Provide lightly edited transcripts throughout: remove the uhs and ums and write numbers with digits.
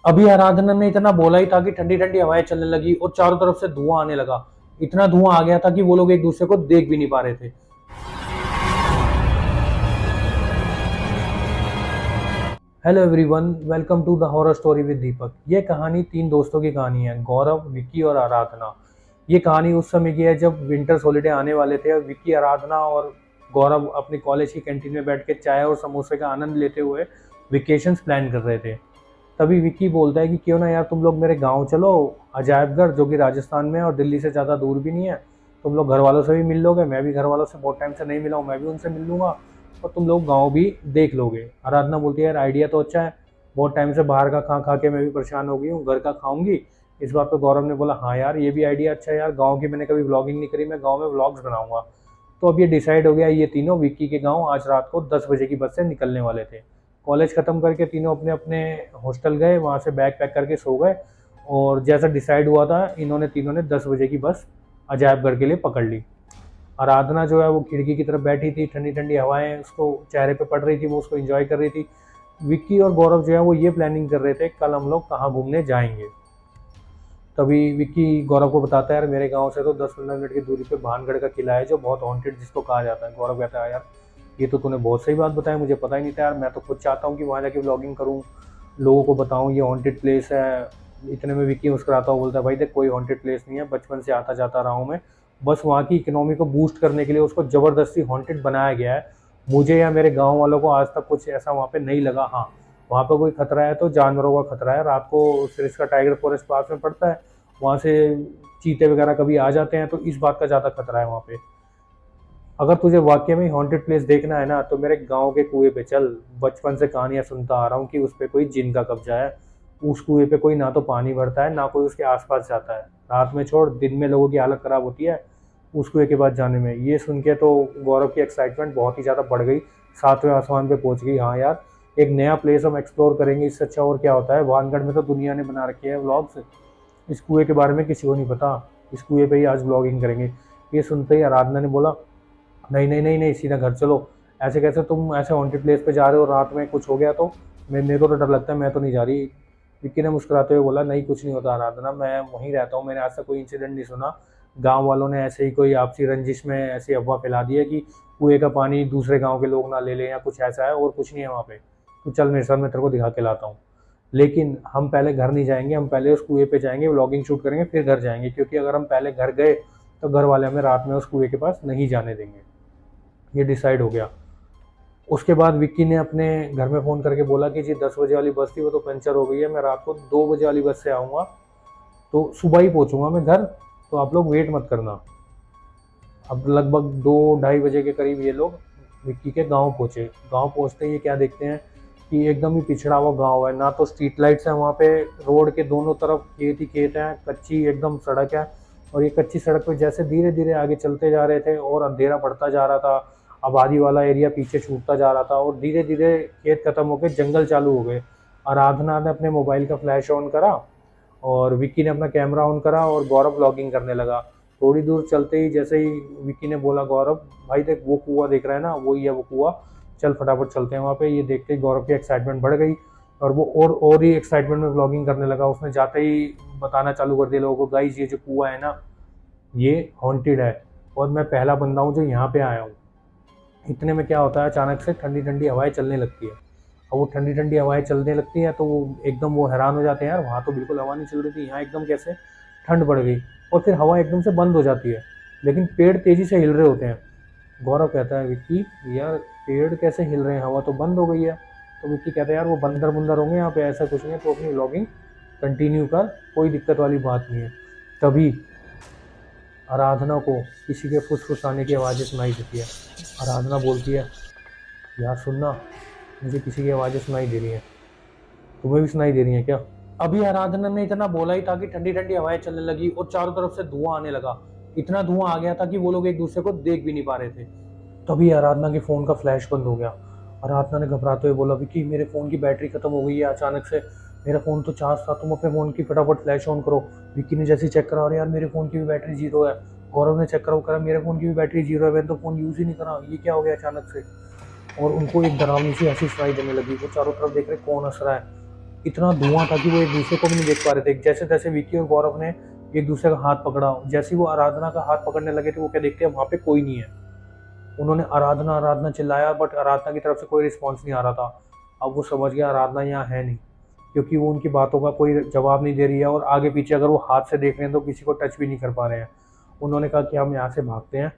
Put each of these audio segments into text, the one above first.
अभी आराधना ने इतना बोला ही था कि ठंडी ठंडी हवाएं चलने लगी और चारों तरफ से धुआं आने लगा। इतना धुआं आ गया था कि वो लोग एक दूसरे को देख भी नहीं पा रहे थे। Hello everyone, welcome to the horror story with Deepak. ये कहानी तीन दोस्तों की कहानी है, गौरव, विक्की और आराधना। ये कहानी उस समय की है जब विंटर्स हॉलीडे आने वाले थे और विक्की, आराधना और गौरव अपनी कॉलेज की कैंटीन में बैठ के चाय और समोसे का आनंद लेते हुए वेकेशंस प्लान कर रहे थे। तभी विक्की बोलता है कि क्यों ना यार तुम लोग मेरे गांव चलो, अजायबगढ़, जो कि राजस्थान में है और दिल्ली से ज़्यादा दूर भी नहीं है। तुम लोग घर वालों से भी मिल लोगे, मैं भी घर वालों से बहुत टाइम से नहीं मिला हूँ, मैं भी उनसे मिल लूँगा और तुम लोग गाँव भी देख लोगे। आराधना बोलती है यार आइडिया तो अच्छा है, बहुत टाइम से बाहर का खा खा के मैं भी परेशान हो गई हूँ, घर का खाऊंगी। इस बात पे गौरव ने बोला हाँ यार ये भी आइडिया अच्छा है यार, गाँव की मैंने कभी व्लॉगिंग नहीं करी, मैं गाँव में व्लॉग्स बनाऊंगा। तो अब ये डिसाइड हो गया, ये तीनों विक्की के गाँव आज रात को 10 बजे की बस से निकलने वाले थे। कॉलेज ख़त्म करके तीनों अपने अपने हॉस्टल गए, वहाँ से बैग पैक करके सो गए और जैसा डिसाइड हुआ था इन्होंने तीनों ने 10 बजे की बस अजायबगढ़ के लिए पकड़ ली। आराधना जो है वो खिड़की की तरफ बैठी थी, ठंडी ठंडी हवाएं उसको चेहरे पे पड़ रही थी, वो उसको एंजॉय कर रही थी। विक्की और गौरव जो है वो ये प्लानिंग कर रहे थे कल हम लोग कहाँ घूमने जाएंगे। तभी विक्की गौरव को बताता है यार मेरे गांव से तो 10-15 मिनट की दूरी पे भानगढ़ का किला है जो बहुत हॉन्टेड जिसको कहा जाता है। गौरव कहता है यार ये तो तूने बहुत सही बात बताया, मुझे पता ही नहीं था यार, मैं तो खुद चाहता हूँ कि वहाँ जाके व्लॉगिंग करूँ, लोगों को बताऊँ ये हॉन्टेड प्लेस है। इतने में विक्की मुस्कुराता हुआ बोलता है भाई देख कोई हॉन्टेड प्लेस नहीं है, बचपन से आता जाता रहा हूँ मैं, बस वहाँ की इकोनॉमी को बूस्ट करने के लिए उसको ज़बरदस्ती हॉन्टेड बनाया गया है। मुझे या मेरे गाँव वालों को आज तक कुछ ऐसा वहाँ पे नहीं लगा। हाँ वहाँ पे कोई खतरा है तो जानवरों का खतरा है, रात को सरिस्का टाइगर फॉरेस्ट पास में पड़ता है, वहाँ से चीते वगैरह कभी आ जाते हैं, तो इस बात का ज़्यादा खतरा है वहाँ पे। अगर तुझे वाकई में हॉन्टेड प्लेस देखना है ना तो मेरे गांव के कुएं पे चल, बचपन से कहानियां सुनता आ रहा हूँ कि उस पे कोई जिन का कब्जा है। उस कुएं पे कोई ना तो पानी भरता है ना कोई उसके आसपास जाता है, रात में छोड़ दिन में लोगों की हालत खराब होती है उस कुएं के पास जाने में। ये सुन के तो गौरव की एक्साइटमेंट बहुत ही ज़्यादा बढ़ गई, सातवें आसमान पे पहुंच गई। हाँ यार एक नया प्लेस हम एक्सप्लोर करेंगे, इससे अच्छा और क्या होता है। वानगढ़ में तो दुनिया ने बना रखी है व्लॉग्स, इस कुएं के बारे में किसी को नहीं पता, इस कुएं पे ही आज व्लॉगिंग करेंगे। ये सुनते ही आराधना ने बोला नहीं नहीं नहीं नहीं, सीधा घर चलो, ऐसे कैसे तुम ऐसे हॉन्टेड प्लेस पे जा रहे हो, रात में कुछ हो गया तो मेरे को तो डर लगता है, मैं तो नहीं जा रही। विक्की ने मुस्कुराते हुए बोला नहीं कुछ नहीं होता आराधना, मैं वहीं रहता हूँ, मैंने आज तक कोई इंसिडेंट नहीं सुना। गांव वालों ने ऐसे ही कोई आपसी रंजिश में ऐसी अफवाह फैला दी है कि कुएं का पानी दूसरे गाँव के लोग ना ले लें या कुछ ऐसा है, और कुछ नहीं है वहाँ पे। तो चल मेरे साथ, मैं तेरे को दिखा के लाता हूँ। लेकिन हम पहले घर नहीं जाएंगे, हम पहले उस कुएं पे जाएंगे, व्लॉगिंग शूट करेंगे, फिर घर जाएंगे, क्योंकि अगर हम पहले घर गए तो घर वाले हमें रात में उस कुएं के पास नहीं जाने देंगे। ये डिसाइड हो गया। उसके बाद विक्की ने अपने घर में फ़ोन करके बोला कि जी 10 बजे वाली बस थी वो तो पंचर हो गई है, मैं रात को 2 बजे वाली बस से आऊँगा, तो सुबह ही पहुँचूँगा मैं घर, तो आप लोग वेट मत करना। अब लगभग 2-2:30 बजे के करीब ये लोग विक्की के गांव पहुंचे। गांव पहुंचते ही ये क्या देखते हैं कि एकदम ही पिछड़ा हुआ गांव है, ना तो स्ट्रीट लाइट्स हैं वहाँ पे, रोड के दोनों तरफ खेत ही खेत हैं, कच्ची एकदम सड़क है। और ये कच्ची सड़क पे जैसे धीरे धीरे आगे चलते जा रहे थे और अंधेरा बढ़ता जा रहा था, आबादी वाला एरिया पीछे छूटता जा रहा था और धीरे धीरे खेत खत्म होकर जंगल चालू हो गए। आराधना ने अपने मोबाइल का फ्लैश ऑन करा और विक्की ने अपना कैमरा ऑन करा और गौरव व्लॉगिंग करने लगा। थोड़ी दूर चलते ही जैसे ही विक्की ने बोला गौरव भाई देख वो कुआं देख रहा है ना, वही है वो कुआं, चल फटाफट चलते हैं वहाँ पे। ये देखते ही गौरव की एक्साइटमेंट बढ़ गई और वो और ही एक्साइटमेंट में व्लॉगिंग करने लगा। उसने जाते ही बताना चालू कर दिया लोगों को, गाइस ये जो कुआं है ना ये हॉन्टेड है और मैं पहला बंदा हूँ जो यहाँ पे आया हूँ। इतने में क्या होता है, अचानक से ठंडी ठंडी हवाएं चलने लगती है। और वो ठंडी ठंडी हवाएं चलने लगती है तो वो एकदम वो हैरान हो जाते हैं, यार वहाँ तो बिल्कुल हवा नहीं चल रही थी, यहाँ एकदम कैसे ठंड बढ़ गई। और फिर हवा एकदम से बंद हो जाती है, लेकिन पेड़ तेजी से हिल रहे होते हैं। गौरव कहता है विक्की यार पेड़ कैसे हिल रहे हैं, हवा तो बंद हो गई है। तो विक्की कहता है यार वो बंदर बुंदर होंगे यहाँ पे, ऐसा कुछ नहीं है, तो अपनी व्लॉगिंग कंटिन्यू कर, कोई दिक्कत वाली बात नहीं है। तभी आराधना को किसी के फुसफुसाने की आवाज़ें सुनाई देती है। आराधना बोलती है यार सुनना, मुझे किसी की आवाज़ें सुनाई दे रही हैं, तुम्हें भी सुनाई दे रही हैं क्या? अभी आराधना ने इतना बोला ही था कि ठंडी ठंडी हवाएं चलने लगी और चारों तरफ से धुआं आने लगा। इतना धुआं आ गया था कि वो लोग एक दूसरे को देख भी नहीं पा रहे थे। तभी आराधना के फ़ोन का फ्लैश बंद हो गया। आराधना ने घबराते हुए बोला विक्की मेरे फ़ोन की बैटरी खत्म हो गई है अचानक से, मेरा फ़ोन तो चार्ज था, तुम अपने फ़ोन की फटाफट फ्लैश ऑन करो। विक्की ने जैसे ही चेक करा, अरे यार मेरे फ़ोन की भी बैटरी 0 है। गौरव ने चेक करा मेरे फ़ोन की भी बैटरी 0 है, मैंने तो फ़ोन यूज़ ही नहीं करा, ये क्या हो गया अचानक से। और उनको एक डरावनी सी हंसी सुनाई देने लगी। वो चारों तरफ देख रहे कौन हंस रहा है। इतना धुआं था कि वो एक दूसरे को भी नहीं देख पा रहे थे। जैसे तैसे विक्की और गौरव ने एक दूसरे का हाथ पकड़ा। जैसे ही वो आराधना का हाथ पकड़ने लगे थे, वो क्या देखते हैं वहां पे कोई नहीं है। उन्होंने आराधना आराधना चिल्लाया, बट आराधना की तरफ से कोई रिस्पॉन्स नहीं आ रहा था। अब वो समझ गया आराधना यहाँ है नहीं, क्योंकि वो उनकी बातों का कोई जवाब नहीं दे रही है, और आगे पीछे अगर वो हाथ से देख रहे हैं तो किसी को टच भी नहीं कर पा रहे हैं। उन्होंने कहा कि हम यहाँ से भागते हैं,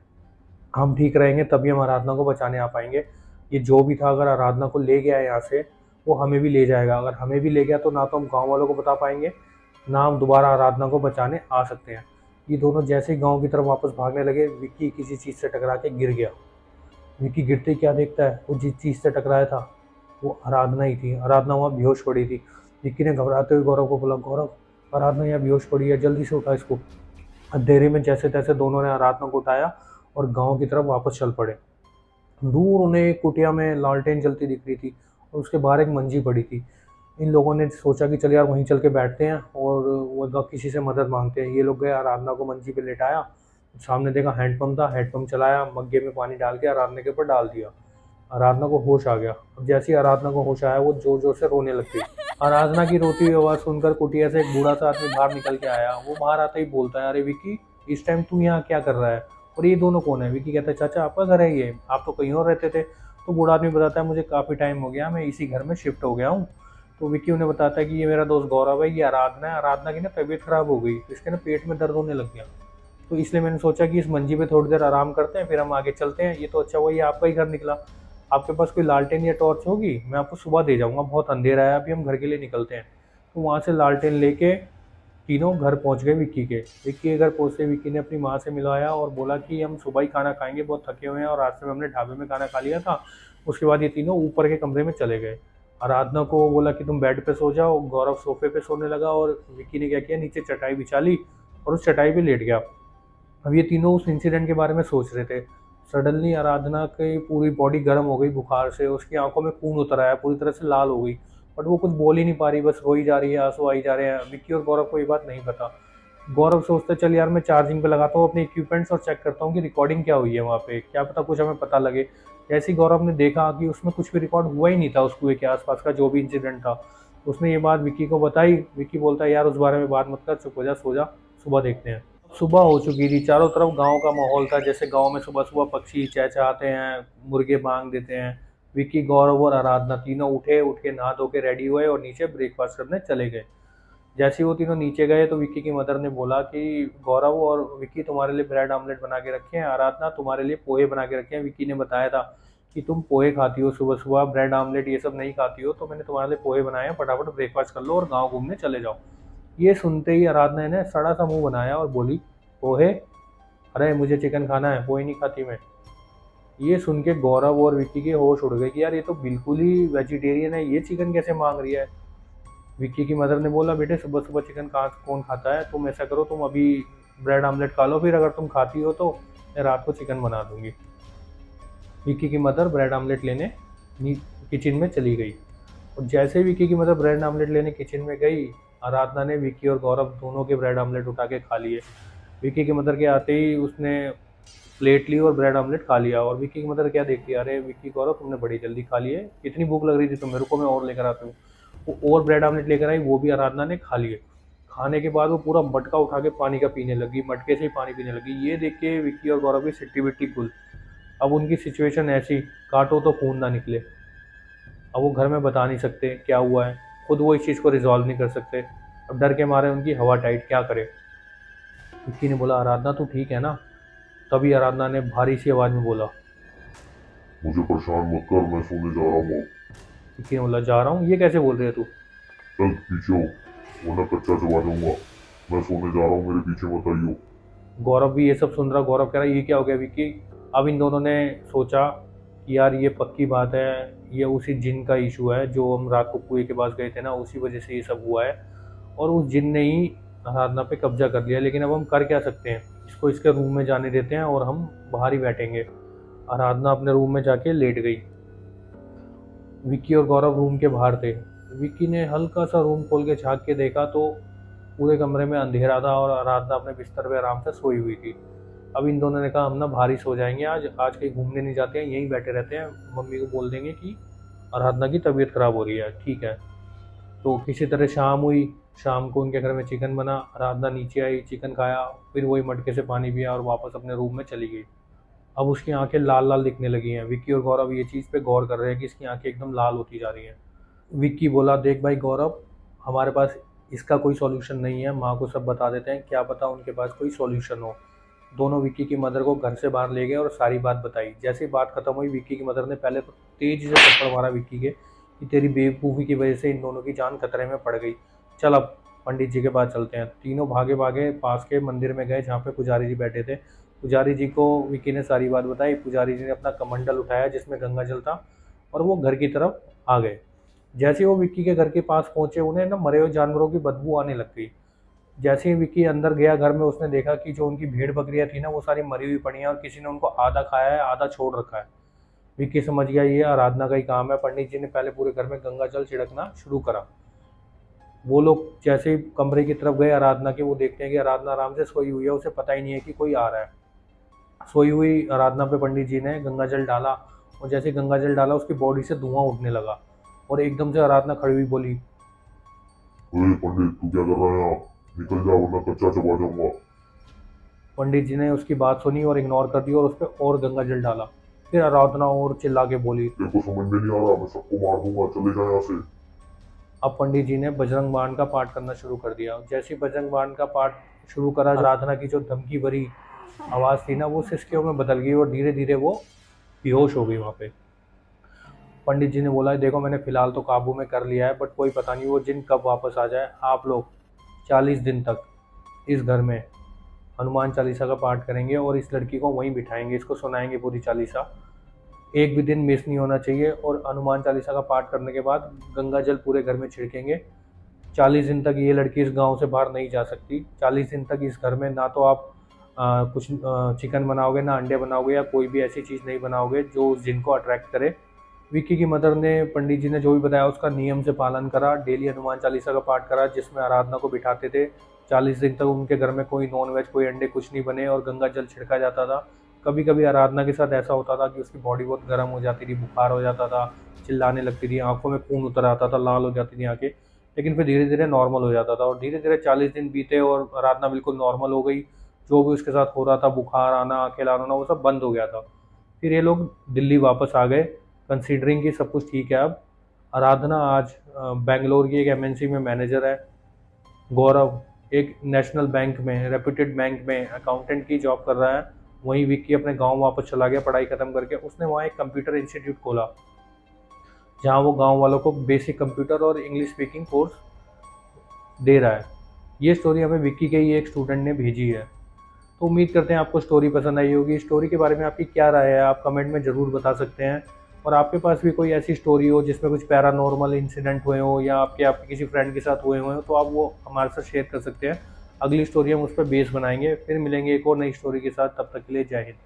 हम ठीक रहेंगे तभी हम आराधना को बचाने आ पाएंगे। ये जो भी था, अगर आराधना को ले गया है यहाँ से, वो हमें भी ले जाएगा। अगर हमें भी ले गया तो ना तो हम गाँव वालों को बता पाएंगे, ना हम दोबारा आराधना को बचाने आ सकते हैं। ये दोनों जैसे ही गाँव की तरफ वापस भागने लगे, विक्की किसी चीज़ से टकरा के गिर गया। विक्की गिरते ही क्या देखता है, वो जिस चीज़ से टकराया था वो आराधना ही थी। आराधना वहाँ बेहोश पड़ी थी। विक्की ने घबराते हुए गौरव को बोला, गौरव आराधना यहाँ बेहोश पड़ी है, जल्दी से उठा इसको। अंधेरे में जैसे तैसे दोनों ने आराधना को उठाया और गांव की तरफ वापस चल पड़े। दूर उन्हें एक कुटिया में लालटेन जलती दिख रही थी और उसके बाहर एक मंजी पड़ी थी। इन लोगों ने सोचा कि चल यार वहीं चल के बैठते हैं और वो किसी से मदद मांगते हैं। ये लोग गए, आराधना को मंजी पे लेटाया, सामने देखा हैंडपम्प था, हैंडपम्प चलाया, मग्गे में पानी डाल के आराधना के ऊपर डाल दिया। आराधना को होश आ गया। अब जैसे ही आराधना को होश आया, वो जोर जोर से रोने लग गई। आराधना की रोती हुई आवाज़ सुनकर कुटिया से एक बूढ़ा सा आदमी बाहर निकल के आया। वो बाहर आता ही बोलता है, अरे विक्की, इस टाइम तू यहाँ क्या कर रहा है, और ये दोनों कौन है? विक्की कहता है, चाचा आपका घर है ये, आप तो कहीं और रहते थे। तो बूढ़ा आदमी बताता है, मुझे काफ़ी टाइम हो गया, मैं इसी घर में शिफ्ट हो गया हूँ। तो विक्की उन्हें बताता है कि ये मेरा दोस्त गौरव है, ये आराधना है। आराधना की ना तबीयत खराब हो गई, इसके ना पेट में दर्द होने लग गया, तो इसलिए मैंने सोचा कि इस मंजी पे थोड़ी देर आराम करते हैं, फिर हम आगे चलते हैं। ये तो अच्छा हुआ ये आपका ही घर निकला। आपके पास कोई लालटेन या टॉर्च होगी, मैं आपको सुबह दे जाऊंगा, बहुत अंधेरा है, अभी हम घर के लिए निकलते हैं। तो वहाँ से लालटेन लेके तीनों घर पहुँच गए विक्की के। विक्की के घर पहुँचते विक्की ने अपनी माँ से मिलवाया और बोला कि हम सुबह ही खाना खाएंगे, बहुत थके हुए हैं और रास्ते में हमने ढाबे में खाना खा लिया था। उसके बाद ये तीनों ऊपर के कमरे में चले गए। आराधना को बोला कि तुम बेड पे सो जाओ, गौरव सोफे पे सोने लगा और विक्की ने क्या किया, नीचे चटाई बिछा ली और उस चटाई पे लेट गया। अब ये तीनों उस इंसिडेंट के बारे में सोच रहे थे। सडनली आराधना की पूरी बॉडी गर्म हो गई बुखार से, उसकी आंखों में खून उतर आया, पूरी तरह से लाल हो गई, बट वो कुछ बोल ही नहीं पा रही, बस रोई जा रही है, आंसू आई जा रहे हैं। विक्की और गौरव को ये बात नहीं पता। गौरव सोचते चल यार मैं चार्जिंग पे लगाता हूँ अपने इक्विपमेंट्स और चेक करता हूँ कि रिकॉर्डिंग क्या हुई है वहाँ पे, क्या पता कुछ हमें पता लगे। जैसे ही गौरव ने देखा कि उसमें कुछ भी रिकॉर्ड हुआ ही नहीं था, उस कुएं के आसपास का जो भी इंसिडेंट था, उसने ये बात विक्की को बताई। विक्की बोलता है, यार उस बारे में बात मत कर, चुप हो जा, सो जा, सुबह देखते हैं। सुबह हो चुकी थी, चारों तरफ गांव का माहौल था, जैसे गांव में सुबह सुबह पक्षी चहचहाते हैं, मुर्गे बांग देते हैं। विक्की, गौरव और आराधना तीनों उठ के नहा धो के रेडी हुए और नीचे ब्रेकफास्ट करने चले गए। जैसे ही वो तीनों नीचे गए तो विक्की की मदर ने बोला कि गौरव और विक्की तुम्हारे लिए ब्रेड आमलेट बना के रखे हैं, आराधना तुम्हारे लिए पोहे बना के रखे हैं। विक्की ने बताया था कि तुम पोहे खाती हो सुबह सुबह, ब्रेड आमलेट ये सब नहीं खाती हो, तो मैंने तुम्हारे लिए पोहे बनाए हैं, फटाफट ब्रेकफास्ट कर लो और गाँव घूमने चले जाओ। ये सुनते ही आराधना ने सड़ा सा मुंह बनाया और बोली, पोहे? अरे मुझे चिकन खाना है, पोहे नहीं खाती मैं। ये सुन के गौरव और विक्की के होश उड़ गए कि यार ये तो बिल्कुल ही वेजिटेरियन है, ये चिकन कैसे मांग रही है। विक्की की मदर ने बोला, बेटे सुबह सुबह चिकन कौन खाता है, तुम ऐसा करो तुम अभी ब्रेड आमलेट खा लो, फिर अगर तुम खाती हो तो मैं रात को चिकन बना दूंगी। विक्की की मदर ब्रेड आमलेट लेने किचन में चली गई और जैसे ही विक्की की मदर ब्रेड आमलेट लेने किचन में गई, आराधना ने विक्की और गौरव दोनों के ब्रेड आमलेट उठा के खा लिए। विक्की की मदर के आते ही उसने प्लेट ली और ब्रेड आमलेट खा लिया। और विक्की की मदर क्या देखती है, अरे विक्की, गौरव तुमने बड़ी जल्दी खा लिए, इतनी भूख लग रही थी तो मेरे को मैं और लेकर आती हूँ। वो और ब्रेड आमलेट लेकर आई, वो भी आराधना ने खा लिए। खाने के बाद वो पूरा मटका उठा के पानी का पीने लगी, मटके से ही पानी पीने लगी। ये देख के विक्की और गौरव की सिट्टी बिट्टी गुल। अब उनकी सिचुएशन ऐसी, काटो तो खून ना निकले। अब वो घर में बता नहीं सकते क्या हुआ है, खुद वो इस चीज़ को रिजॉल्व नहीं कर सकते। अब डर के मारे उनकी हवा टाइट, क्या करे। विक्की ने बोला, आराधना तू ठीक है ना? तभी आराधना ने भारी सी आवाज़ में बोला, मुझे परेशान मत कर, मैं सोने जा रहा हूँ। विक्की ने बोला, जा रहा हूँ? ये कैसे बोल रहे है तू? चल पीछे हो वरना कच्चा चबा जाऊंगा, मैं सोने जा रहा हूँ, मेरे पीछे मत आइयो। गौरव भी ये सब सुन रहा। गौरव कह रहा है, ये क्या हो गया विक्की? अब इन दोनों ने सोचा कि यार ये पक्की बात है, ये उसी जिन का इशू है, जो हम रात को कुएं के पास गए थे ना, उसी वजह से ये सब हुआ है और उस जिन ने ही आराधना पे कब्जा कर लिया। लेकिन अब हम कर क्या सकते हैं, इसको इसके रूम में जाने देते हैं और हम बाहर ही बैठेंगे। आराधना अपने रूम में जाके लेट गई। विक्की और गौरव रूम के बाहर थे। विक्की ने हल्का सा रूम खोल के झाँक के देखा तो पूरे कमरे में अंधेरा था और आराधना अपने बिस्तर पे आराम से सोई हुई थी। अब इन दोनों ने कहा, हम ना बाहर ही सो जाएंगे, आज आज कहीं घूमने नहीं जाते हैं, यहीं बैठे रहते हैं, मम्मी को बोल देंगे कि आराधना की तबीयत खराब हो रही है। ठीक है। तो किसी तरह शाम हुई, शाम को उनके घर में चिकन बना, आराधना नीचे आई, चिकन खाया, फिर वही मटके से पानी पिया और वापस अपने रूम में चली गई। अब उसकी आंखें लाल लाल दिखने लगी हैं। विक्की और गौरव ये चीज़ पे गौर कर रहे हैं कि इसकी आंखें एकदम लाल होती जा रही हैं। विक्की बोला, देख भाई गौरव, हमारे पास इसका कोई सॉल्यूशन नहीं है, माँ को सब बता देते हैं, क्या पता उनके पास कोई सॉल्यूशन हो। दोनों विक्की की मदर को घर से बाहर ले गए और सारी बात बताई। जैसे ही बात खत्म हुई, विक्की की मदर ने पहले तो तेजी से थप्पड़ मारा विक्की के कि तेरी बेवकूफ़ी की वजह से इन दोनों की जान खतरे में पड़ गई, चल अब पंडित जी के पास चलते हैं। तीनों भागे भागे पास के मंदिर में गए जहाँ पे पुजारी जी बैठे थे। पुजारी जी को विक्की ने सारी बात बताई। पुजारी जी ने अपना कमंडल उठाया जिसमें गंगा जल था और वो घर की तरफ आ गए। जैसे ही वो विक्की के घर के पास पहुंचे, उन्हें ना मरे हुए जानवरों की बदबू आने लग गई। जैसे ही विक्की अंदर गया घर में, उसने देखा कि जो उनकी भेड़ बकरियां थी ना, वो सारी मरी हुई पड़ी हैं और किसी ने उनको आधा खाया है, आधा छोड़ रखा है। विक्की समझ गया ये आराधना का ही काम है। पंडित जी ने पहले पूरे घर में गंगा जल छिड़कना शुरू करा। वो लोग जैसे ही कमरे की तरफ गए आराधना के, वो देखते हैं कि आराधना आराम से सोई हुई है, उसे पता ही नहीं है कि कोई आ रहा है। सोई हुई आराधना पे पंडित जी ने गंगा जल डाला और जैसे ही गंगा जल डाला, उसकी बॉडी से धुआं उठने लगा और एकदम से आराधना खड़ी हुई बोली, अरे पंडित तू क्या कर रहा है यहाँ? निकल जा वरना कच्चा चबा जाऊंगा। पंडित जी ने उसकी बात सुनी और इग्नोर कर दी और उस पर और गंगा जल डाला। फिर आराधना और चिल्ला के बोली। तेरे को समझ में नहीं आ रहा, मैं सबको मार दूंगा, चले जा यहाँ से। अब पंडित जी ने बजरंग बाण का पाठ करना शुरू कर दिया। जैसे ही बजरंग बाण का पाठ शुरू करा, आराधना की जो धमकी भरी आवाज़ थी ना, वो सिसकियों में बदल गई और धीरे धीरे वो बेहोश हो गई वहाँ पे। पंडित जी ने बोला, देखो मैंने फ़िलहाल तो काबू में कर लिया है, बट कोई पता नहीं वो जिन कब वापस आ जाए। आप लोग 40 दिन तक इस घर में हनुमान चालीसा का पाठ करेंगे और इस लड़की को वहीं बिठाएंगे, इसको सुनाएंगे पूरी चालीसा। एक भी दिन मिस नहीं होना चाहिए और हनुमान चालीसा का पाठ करने के बाद गंगा जल पूरे घर में छिड़केंगे। 40 दिन तक ये लड़की इस गांव से बाहर नहीं जा सकती। 40 दिन तक इस घर में ना तो आप कुछ चिकन बनाओगे, ना अंडे बनाओगे, या कोई भी ऐसी चीज़ नहीं बनाओगे जो उस जिन को अट्रैक्ट करे। विक्की की मदर ने पंडित जी ने जो भी बताया उसका नियम से पालन करा। डेली हनुमान चालीसा का पाठ करा जिसमें आराधना को बिठाते थे। 40 दिन तक उनके घर में कोई नॉन वेज, कोई अंडे कुछ नहीं बने और गंगा जल छिड़का जाता था। कभी कभी आराधना के साथ ऐसा होता था कि उसकी बॉडी बहुत गर्म हो जाती थी, बुखार हो जाता था, चिल्लाने लगती थी, आंखों में खून उतर आता था, लाल हो जाती थी आंखें, लेकिन फिर धीरे धीरे नॉर्मल हो जाता था। और धीरे धीरे 40 दिन बीते और आराधना बिल्कुल नॉर्मल हो गई। जो भी उसके साथ हो रहा था, बुखार आना, आंखें लाल होना, वो सब बंद हो गया था। फिर ये लोग दिल्ली वापस आ गए, कंसीडरिंग कि सब कुछ ठीक है। अब आराधना आज बेंगलोर की एक एमएनसी में मैनेजर है। गौरव एक नेशनल बैंक में, रेप्यूटेड बैंक में अकाउंटेंट की जॉब कर रहा है। वहीं विक्की अपने गांव वापस चला गया पढ़ाई खत्म करके। उसने वहाँ एक कंप्यूटर इंस्टीट्यूट खोला जहाँ वो गांव वालों को बेसिक कंप्यूटर और इंग्लिश स्पीकिंग कोर्स दे रहा है। ये स्टोरी हमें विक्की के ही एक स्टूडेंट ने भेजी है। तो उम्मीद करते हैं आपको स्टोरी पसंद आई होगी। स्टोरी के बारे में आपकी क्या राय है, आप कमेंट में ज़रूर बता सकते हैं। और आपके पास भी कोई ऐसी स्टोरी हो जिसमें कुछ पैरानॉर्मल इंसिडेंट हुए हो या आपके किसी फ्रेंड के साथ हुए हो, तो आप वो हमारे साथ शेयर कर सकते हैं। अगली स्टोरी हम उस पर बेस बनाएंगे। फिर मिलेंगे एक और नई स्टोरी के साथ, तब तक के लिए जय हिंद।